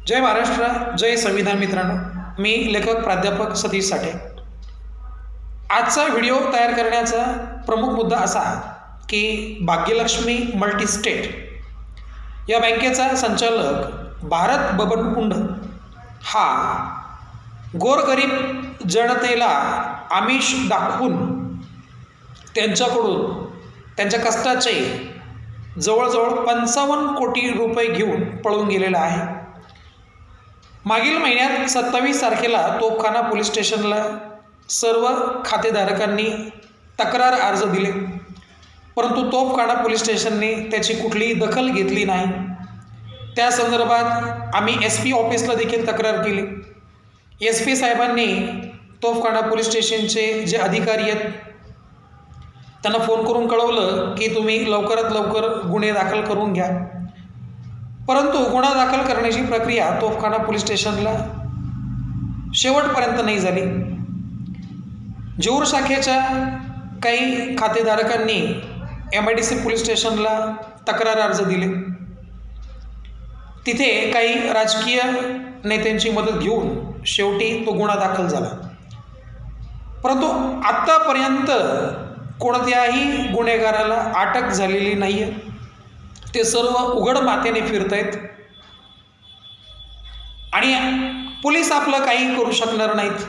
जय महाराष्ट्र, जय संविधान. मित्रांनो, मी लेखक प्राध्यापक सतीश साठे. आजचा व्हिडिओ तयार करण्याचा प्रमुख मुद्दा असा की भाग्यलक्ष्मी मल्टीस्टेट या बँकेचा संचालक भारत बबन कुंड हा गोरगरीब जनतेला आमिष दाखवून त्यांच्याकडून त्यांच्या कष्टाचे जवळजवळ 55 कोटी रुपये घेऊन पळून गेलेला आहे. मागील महिन्यात 27 तारखेला तोफखाना पोलीस स्टेशनला सर्व खातेधारकांनी तक्रार अर्ज दिले, परंतु तोफखाना पोलीस स्टेशनने त्याची कुठलीही दखल घेतली नाही. त्या संदर्भात आम्ही SP ऑफिसला देखील तक्रार केली. SP साहेबांनी तोफखाना पोलीस स्टेशनचे जे अधिकारी आहेत त्यांना फोन करून कळवलं की तुम्ही लवकरात लवकर गुन्हे दाखल करून घ्या, परंतु गुन्हा दाखल करण्याची प्रक्रिया तोफखाना पोलीस स्टेशनला शेवटपर्यंत नाही झाली. जेऊर शाखेच्या काही खातेधारकांनी MIDC पोलीस स्टेशनला तक्रार अर्ज दिले. तिथे काही राजकीय नेत्यांची मदत घेऊन शेवटी तो गुन्हा दाखल झाला, परंतु आत्तापर्यंत कोणत्याही गुन्हेगाराला अटक झालेली नाही आहे. ते सर्व उघड मातेने फिरत आहेत आणि पोलीस आपलं काही करू शकणार नाहीत,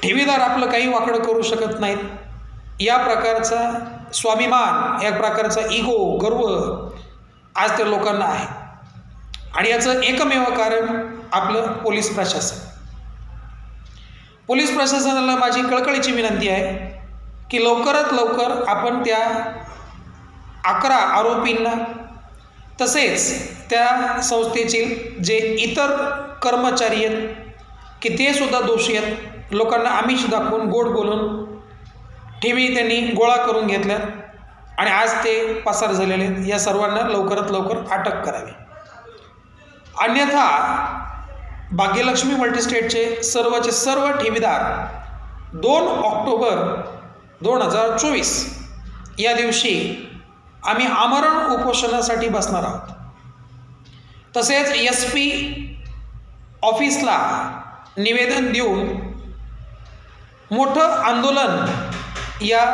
ठेवीदार आपलं काही वाकडं करू शकत नाहीत. या प्रकारचा स्वाभिमान, या प्रकारचा इगो, गर्व आज त्या लोकांना आहे आणि याचं एकमेव कारण आपलं पोलीस प्रशासन. पोलीस प्रशासनाला माझी कळकळीची विनंती आहे की लवकरात लवकर आपण त्या 11 आरोपींना तसेच त्या संस्थेतील जे इतर कर्मचारी आहेत की ते सुद्धा दोषी आहेत, लोकांना आमिष दाखवून गोड बोलून ठेवी त्यांनी गोळा करून घेतल्या आणि आज ते पसार झालेले आहेत, या सर्वांना लवकरात लवकर अटक करावी. अन्यथा भाग्यलक्ष्मी मल्टीस्टेटचे सर्वचे सर्व ठेवीदार 2 ऑक्टोबर 2024 या दिवशी आम्ही आमरण उपोषणासाठी बसणार आहोत. तसेच SP ऑफिसला निवेदन देऊन मोठं आंदोलन या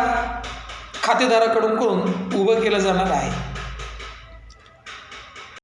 खातेदाराकडून करून उभं केलं जाणार आहे.